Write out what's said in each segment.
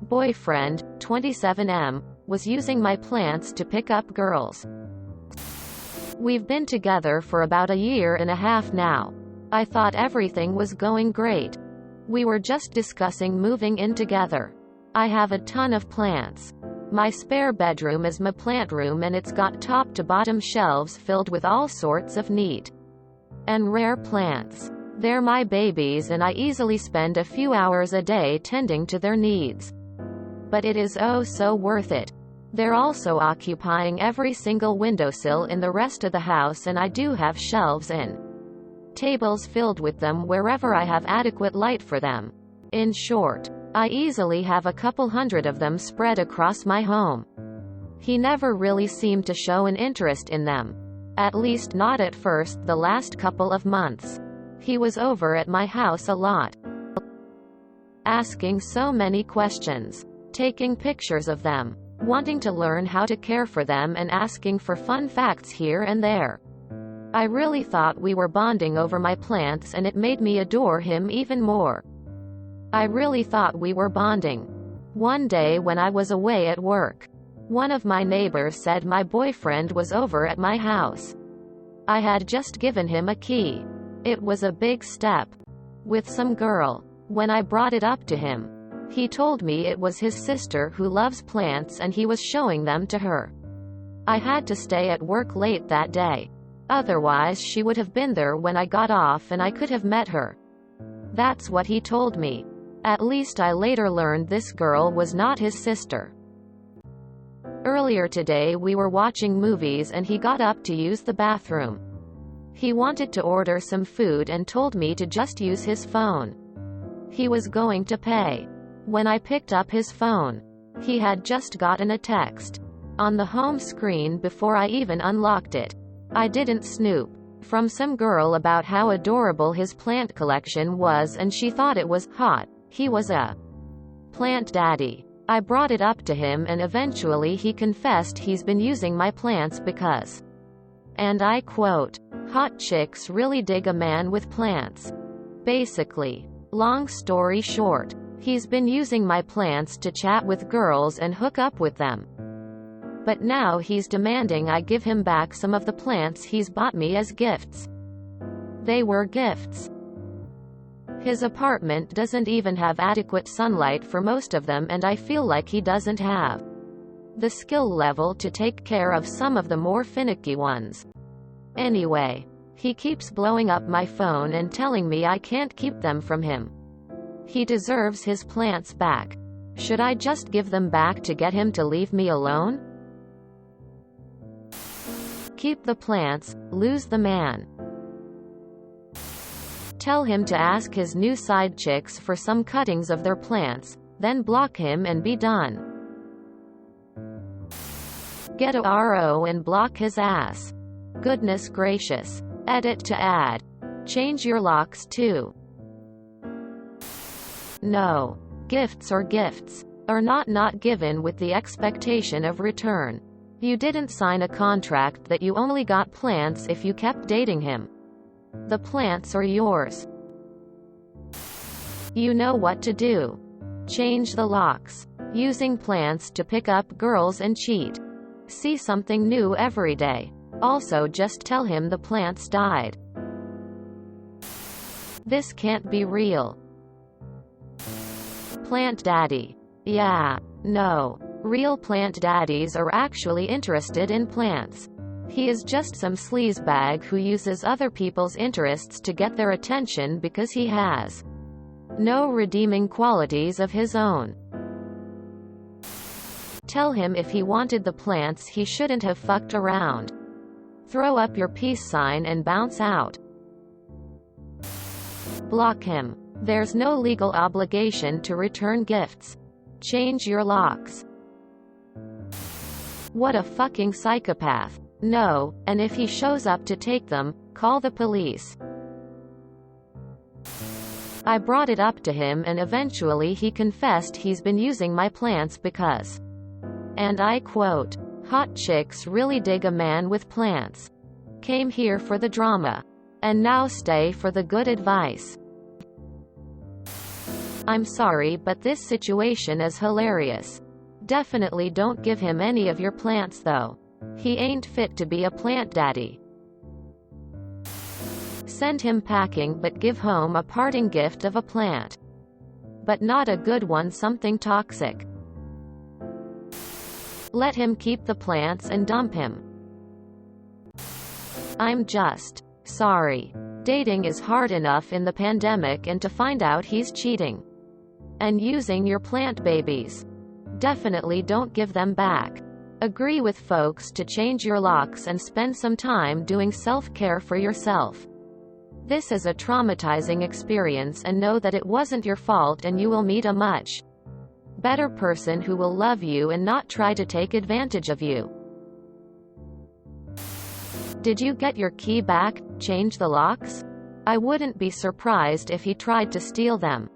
boyfriend, 27M, was using my plants to pick up girls. We've been together for about a year and a half now. I thought everything was going great. We were just discussing moving in together. I have a ton of plants. My spare bedroom is my plant room, and it's got top to bottom shelves filled with all sorts of neat and rare plants. They're my babies, and I easily spend a few hours a day tending to their needs. But it is oh so worth it. They're also occupying every single windowsill in the rest of the house, and I do have shelves and tables filled with them wherever I have adequate light for them. In short, I easily have a couple hundred of them spread across my home. He never really seemed to show an interest in them. At least not at first. The last couple of months, he was over at my house a lot, asking so many questions, taking pictures of them, wanting to learn how to care for them, and asking for fun facts here and there. I really thought we were bonding over my plants, and it made me adore him even more. I really thought we were bonding. One day when I was away at work, one of my neighbors said my boyfriend was over at my house. I had just given him a key. It was a big step. With some girl. When I brought it up to him, he told me it was his sister who loves plants, and he was showing them to her. I had to stay at work late that day. Otherwise she would have been there when I got off, and I could have met her. That's what he told me. At least I later learned this girl was not his sister. Earlier today we were watching movies, and he got up to use the bathroom. He wanted to order some food and told me to just use his phone. He was going to pay. When I picked up his phone, he had just gotten a text on the home screen before I even unlocked it. I didn't snoop. From some girl about how adorable his plant collection was, and she thought it was hot. He was a plant daddy. I brought it up to him, and eventually he confessed he's been using my plants because, and I quote, hot chicks really dig a man with plants. Basically, long story short, he's been using my plants to chat with girls and hook up with them. But now he's demanding I give him back some of the plants he's bought me as gifts. They were gifts. His apartment doesn't even have adequate sunlight for most of them, and I feel like he doesn't have the skill level to take care of some of the more finicky ones. Anyway, he keeps blowing up my phone and telling me I can't keep them from him. He deserves his plants back. Should I just give them back to get him to leave me alone? Keep the plants, lose the man. Tell him to ask his new side chicks for some cuttings of their plants, then block him and be done. Get a RO and block his ass. Goodness gracious. Edit to add. Change your locks too. No. Gifts are not given with the expectation of return. You didn't sign a contract that you only got plants if you kept dating him. The plants are yours. You know what to do. Change the locks. Using plants to pick up girls and cheat. See something new every day. Also just tell him the plants died. This can't be real. Plant daddy. Yeah. No. Real plant daddies are actually interested in plants. He is just some sleazebag who uses other people's interests to get their attention because he has no redeeming qualities of his own. Tell him if he wanted the plants he shouldn't have fucked around. Throw up your peace sign and bounce out. Block him. There's no legal obligation to return gifts. Change your locks. What a fucking psychopath. No, and if he shows up to take them, call the police. I brought it up to him, and eventually he confessed he's been using my plants because, and I quote, hot chicks really dig a man with plants. Came here for the drama. And now stay for the good advice. I'm sorry, but this situation is hilarious. Definitely don't give him any of your plants though. He ain't fit to be a plant daddy. Send him packing but give home a parting gift of a plant. But not a good one, something toxic. Let him keep the plants and dump him. I'm just sorry. Dating is hard enough in the pandemic, and to find out he's cheating and using your plant babies. Definitely don't give them back. Agree with folks to change your locks and spend some time doing self-care for yourself. This is a traumatizing experience, and know that it wasn't your fault, and you will meet a much better person who will love you and not try to take advantage of you. Did you get your key back? Change the locks? I wouldn't be surprised if he tried to steal them.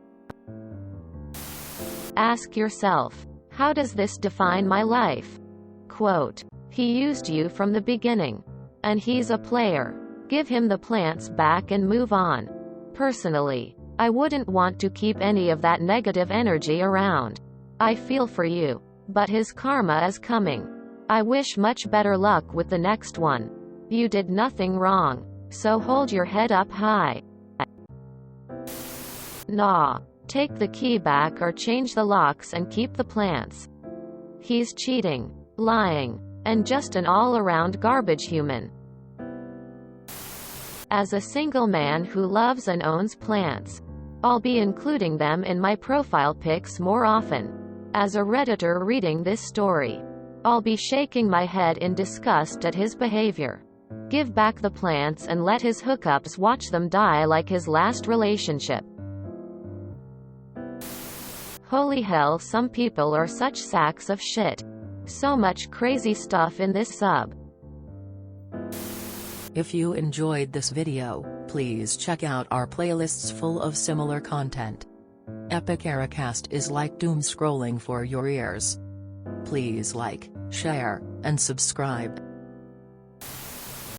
Ask yourself, how does this define my life? Quote, he used you from the beginning. And he's a player. Give him the plants back and move on. Personally, I wouldn't want to keep any of that negative energy around. I feel for you. But his karma is coming. I wish much better luck with the next one. You did nothing wrong. So hold your head up high. Nah. Take the key back or change the locks and keep the plants. He's cheating, lying, and just an all-around garbage human. As a single man who loves and owns plants, I'll be including them in my profile pics more often. As a Redditor reading this story, I'll be shaking my head in disgust at his behavior. Give back the plants and let his hookups watch them die like his last relationship. Holy hell, some people are such sacks of shit. So much crazy stuff in this sub. If you enjoyed this video, please check out our playlists full of similar content. Epic Ericast is like doom scrolling for your ears. Please like, share, and subscribe.